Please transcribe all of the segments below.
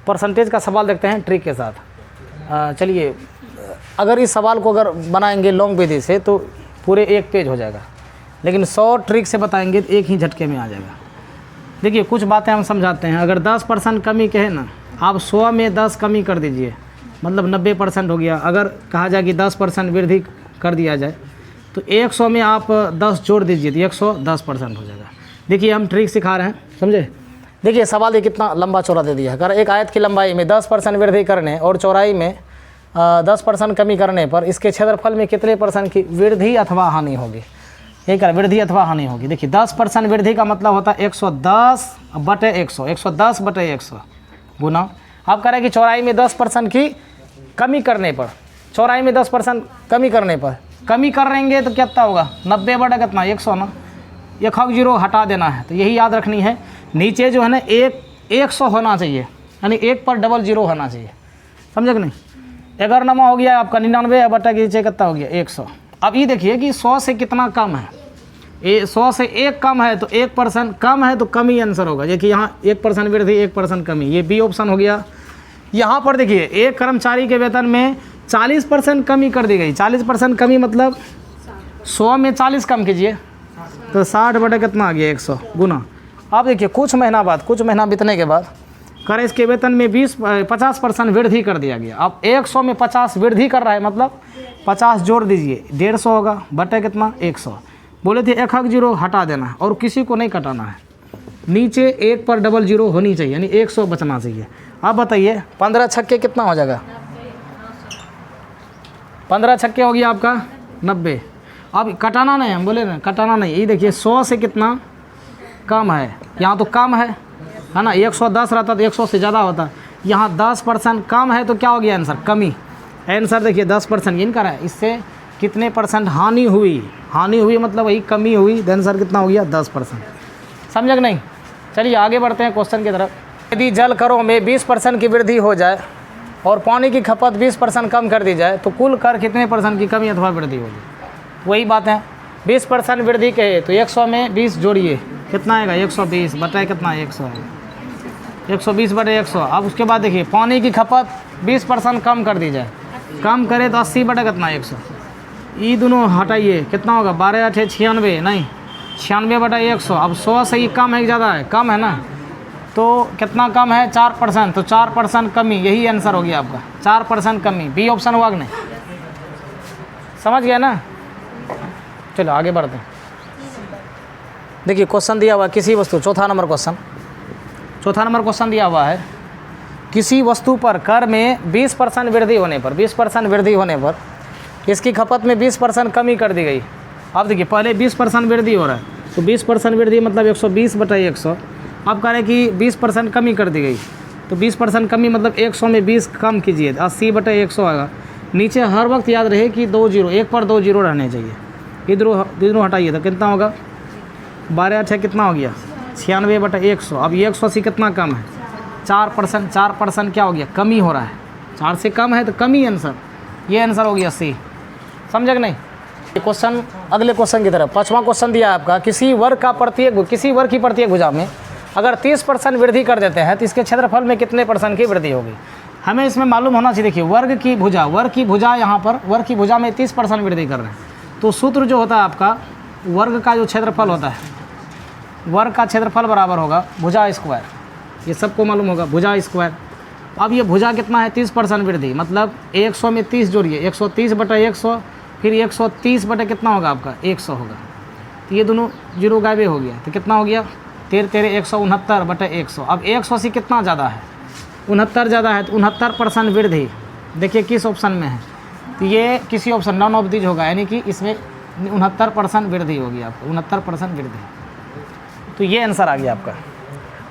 Percentage का सवाल देखते हैं ट्रिक के साथ। चलिए, अगर इस सवाल को अगर बनाएंगे लॉन्ग विधि से तो पूरे 1 पेज हो जाएगा, लेकिन 100 ट्रिक से बताएंगे तो एक ही झटके में आ जाएगा। देखिए, कुछ बातें हम समझाते हैं। अगर 10% कमी कहे ना, आप 100 में 10 कमी कर दीजिए, मतलब 90% हो गया। अगर कहा जाए कि 10% वृद्धि कर दिया जाए तो 100 में आप 10 जोड़ दीजिए तो 110% हो जाएगा। देखिए, हम ट्रिक सिखा रहे हैं, समझे। देखिए, सवाल ये कितना लंबा चौड़ा दे दिया है। अगर एक आयत की लंबाई में 10% वृद्धि करने और चौड़ाई में 10% कमी करने पर इसके क्षेत्रफल में कितने % की वृद्धि अथवा हानि होगी। ये कर वृद्धि अथवा हानि होगी। देखिए, 10% वृद्धि का मतलब होता है 110/100, 110/100 गुना। आप कह रहे हैं कि चौड़ाई में 10% की कमी करने पर, चौड़ाई में 10% कमी करने पर कमी कर रहेंगे तो कितना होगा, 90 कितना 100 ना, 1 हटा देना है। तो यही याद रखनी है। नीचे जो है ना 100 होना चाहिए, यानी 1 पर डबल 0 होना चाहिए, समझे कि नहीं। 11 हो गया आपका 99 बटा के नीचे कितना हो गया 100। अब ये देखिए कि 100 से कितना कम है, 100 से 1 कम है तो 1% कम है तो कमी आंसर होगा। देखिए, यहाँ 1% वृद्धि 1% कमी, ये बी ऑप्शन हो गया। यहाँ पर देखिए, एक कर्मचारी के वेतन में 40% कमी कर दी गई। 40% कमी मतलब 100 में 40 कम कीजिए तो 60 बटे कितना आ गया 100 गुना। अब देखिए, कुछ महीना बीतने के बाद कर इसके वेतन में 50% वृद्धि कर दिया गया। अब 100 में 50 वृद्धि कर रहा है, मतलब 50 जोड़ दीजिए 150 होगा बटे कितना 100। बोले थे 1 हटा देना और किसी को नहीं कटाना है। नीचे 1 पर डबल 0 होनी चाहिए, यानी 100 बचना चाहिए। अब बताइए 15 छक्के कितना हो जाएगा, 15 छक्के हो गया आपका 90। अब कटाना नहीं, हम बोले ना कटाना नहीं। ये देखिए 100 से कितना कम है, यहाँ तो कम है ना, 110 रहता तो 100 से ज़्यादा होता। यहाँ 10% कम है तो क्या हो गया आंसर, कमी। आंसर देखिए 10% इनका है। इससे कितने % हानि हुई मतलब वही कमी हुई। आंसर कितना हो गया 10%। समझे कि नहीं। चलिए आगे बढ़ते हैं क्वेश्चन की तरफ। यदि जल करों में 20% की वृद्धि हो जाए और पानी की खपत 20% कम कर दी जाए तो कुल कर कितने % की कमी अथवा वृद्धि होगी। वही बात है, 20% वृद्धि कहे तो 100 में 20 जोड़िए कितना आएगा 120 बटे कितना 100 है, 120 बटे 100। अब उसके बाद देखिए, पानी की खपत 20% कम कर दी जाए, कम करे तो 80 बटे कितना 100। ये दोनों हटाइए कितना होगा 12 × 8 = 96, नहीं 96 बटे 100। अब 100 से ये कम है कि ज़्यादा है, कम है ना, तो कितना कम है 4%, तो 4% कमी, यही आंसर हो गया आपका 4% कमी। बी ऑप्शन हुआ कि नहीं, समझ गया ना। चलो आगे बढ़ते हैं। देखिए क्वेश्चन दिया हुआ किसी वस्तु, चौथा नंबर क्वेश्चन दिया हुआ है। किसी वस्तु पर कर में 20% वृद्धि होने पर, 20% वृद्धि होने पर इसकी खपत में 20% कमी कर दी गई। अब देखिए, पहले 20% वृद्धि हो रहा है तो 20% वृद्धि मतलब 120 बटे 100। अब कह रहे हैं कि 20% कमी कर दी गई तो 20% कमी मतलब 100 में 20 कम कीजिए 80 बटे 100 आएगा। नीचे हर वक्त याद रहे कि 2 0, 1 पर 2 0 रहने चाहिए। इधरों हटाइए तो कितना होगा 12 × 8 कितना हो गया 96 बटे 100। अब 100 से कितना कम है 4%, 4% क्या हो गया कमी हो रहा है, 4 से कम है तो कमी आंसर। ये आंसर हो गया सी। समझे कि नहीं। क्वेश्चन अगले क्वेश्चन की तरफ, 5वां क्वेश्चन दिया है आपका। किसी वर्ग की प्रत्येक भुजा में अगर 30% वृद्धि कर देते हैं तो इसके क्षेत्रफल में कितने % की वृद्धि होगी। हमें इसमें मालूम होना चाहिए। देखिए, वर्ग की भुजा यहाँ पर वर्ग की भुजा में 30% वृद्धि कर रहे हैं तो सूत्र जो होता है आपका, वर्ग का जो क्षेत्रफल होता है, वर्ग का क्षेत्रफल बराबर होगा भुजा स्क्वायर। ये सबको मालूम होगा, भुजा स्क्वायर। अब ये भुजा कितना है 30% वृद्धि, मतलब 100 में 30 जोड़िए 130 बटे 100, फिर 130 बटे कितना होगा आपका 100 होगा। तो ये दोनों 0 गायबे हो गया तो कितना हो गया 13 169 बटे 100। अब 100 से कितना ज़्यादा है 69 ज़्यादा है तो 69% वृद्धि। देखिए किस ऑप्शन में है, तो ये किसी ऑप्शन नॉन ऑफ दीज होगा, यानी कि इसमें 69% वृद्धि होगी आपको, 69% वृद्धि। तो ये आंसर आ गया आपका।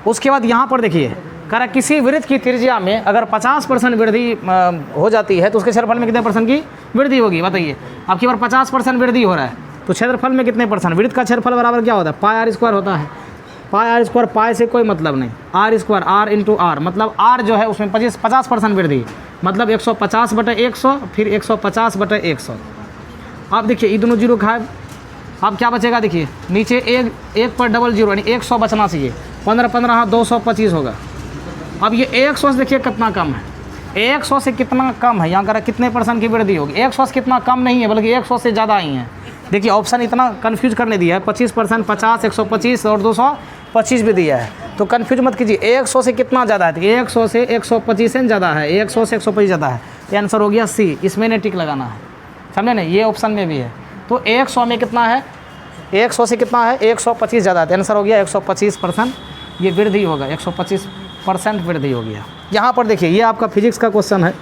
उसके बाद यहाँ पर देखिए, कह रहा किसी वृत्त की त्रिज्या में अगर 50% वृद्धि हो जाती है तो उसके क्षेत्रफल में कितने % की वृद्धि होगी। बताइए, आपकी बार 50% वृद्धि हो रहा है तो क्षेत्रफल में कितने %। वृत्त का क्षेत्रफल बराबर क्या होता है πr² होता है। πr² पाई से कोई मतलब नहीं, r² r × r, मतलब r जो है उसमें 50% वृद्धि, मतलब 150 बटे 100, फिर 150 बटे 100। अब देखिए ये दोनों 0 गायब। अब क्या बचेगा, देखिए नीचे 1 पर डबल 0 यानी 100 बचना चाहिए। 15 15 हाँ 225 होगा, अब ये 100 से देखिए कितना कम है, 100 से कितना कम है, यहाँ करा कितने % की वृद्धि होगी। 100 से कितना कम नहीं है बल्कि 100 से ज़्यादा ही है। देखिए ऑप्शन इतना कन्फ्यूज करने दिया है, 25%, 50, 125 और 225 भी दिया है, तो कन्फ्यूज मत कीजिए। 100 से कितना ज़्यादा है, तो 100 से 125 से ज़्यादा है, 100 से 125 ज़्यादा है, ये आंसर हो गया सी। इसमें नहीं टिक लगाना है, समझे ना, ये ऑप्शन में भी है। तो 100 में कितना है, 100 से कितना है, 125 ज़्यादा है, तो आंसर हो गया 125%, ये वृद्धि होगा, 125% वृद्धि हो गया। यहाँ पर देखिए ये आपका फिजिक्स का क्वेश्चन है,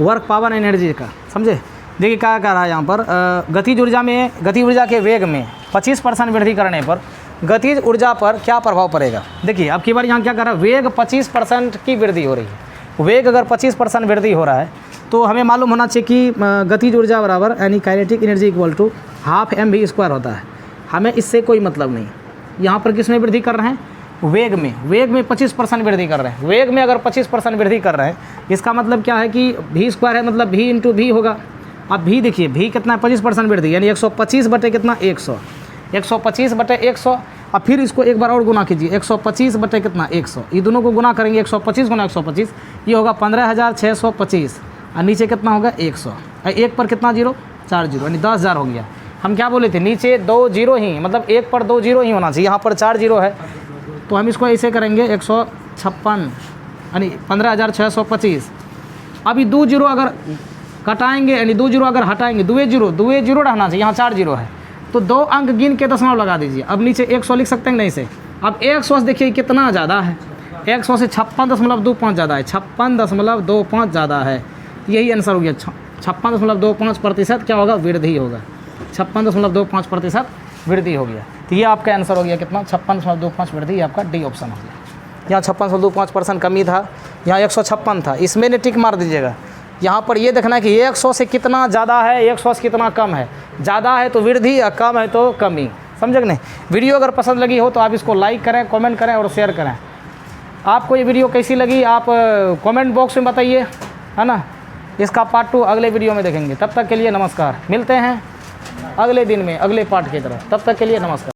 वर्क पावर एनर्जी का, समझे। देखिए क्या कह रहा है यहाँ पर, गतिज ऊर्जा में, गति ऊर्जा के वेग में 25% वृद्धि करने पर गतिज ऊर्जा पर क्या प्रभाव पड़ेगा। देखिए अब की बार यहाँ क्या कर रहा है, वेग 25% की वृद्धि हो रही है। वेग अगर 25% वृद्धि हो रहा है तो हमें मालूम होना चाहिए कि गतिज ऊर्जा बराबर यानी kinetic energy equal to ½ mv² होता है। हमें इससे कोई मतलब नहीं। यहाँ पर किस में वृद्धि कर रहे हैं, वेग में। वेग में 25% वृद्धि कर रहे हैं। वेग में अगर 25% वृद्धि कर रहे हैं, इसका मतलब क्या है कि v² है, मतलब v × v होगा। अब v देखिए, v कितना है, 25% वृद्धि, यानी 125 बटे कितना, 100, 125 बटे 100। अब फिर इसको एक बार और गुना कीजिए, 125 बटे कितना, 100, ये दोनों को गुना करेंगे, 125 गुना 125, ये होगा 15,625, और नीचे कितना होगा, 100, एक पर कितना जीरो, 4 जीरो, यानी 10,000 हो गया। हम क्या बोले थे, नीचे 2 जीरो ही, मतलब एक पर 2 जीरो ही होना चाहिए, यहाँ पर 4 जीरो है, तो हम इसको ऐसे करेंगे 156 यानी 15,625। अभी 2 जीरो अगर कटाएंगे यानी 2 जीरो अगर हटाएंगे, 2 जीरो रहना चाहिए, यहाँ 4 जीरो है, तो 2 अंक गिन के दशमलव लगा दीजिए। अब नीचे 100 लिख सकते हैं नहीं से। अब 100 से देखिए कितना ज़्यादा है, 100 से 56.25 ज़्यादा है, 56.25 ज़्यादा है, यही आंसर हो गया। 56.25% क्या होगा, वृद्धि होगा, 56.25% वृद्धि हो गया। तो ये आपका आंसर हो गया कितना, 56.25 वृद्धि, आपका डी ऑप्शन हो गया। यहाँ 56.25% कमी था, यहाँ 156 था, इसमें ने टिक मार दीजिएगा। यहाँ पर ये देखना है कि 100 से कितना ज़्यादा है, 100 से कितना कम है। ज़्यादा है तो वृद्धि और कम है तो कमी, समझे कि नहीं। वीडियो अगर पसंद लगी हो तो आप इसको लाइक करें, कमेंट करें और शेयर करें। आपको ये वीडियो कैसी लगी आप कमेंट बॉक्स में बताइए, है ना। इसका पार्ट 2 अगले वीडियो में देखेंगे। तब तक के लिए नमस्कार, मिलते हैं अगले दिन में अगले पार्ट की तरफ। तब तक के लिए नमस्कार।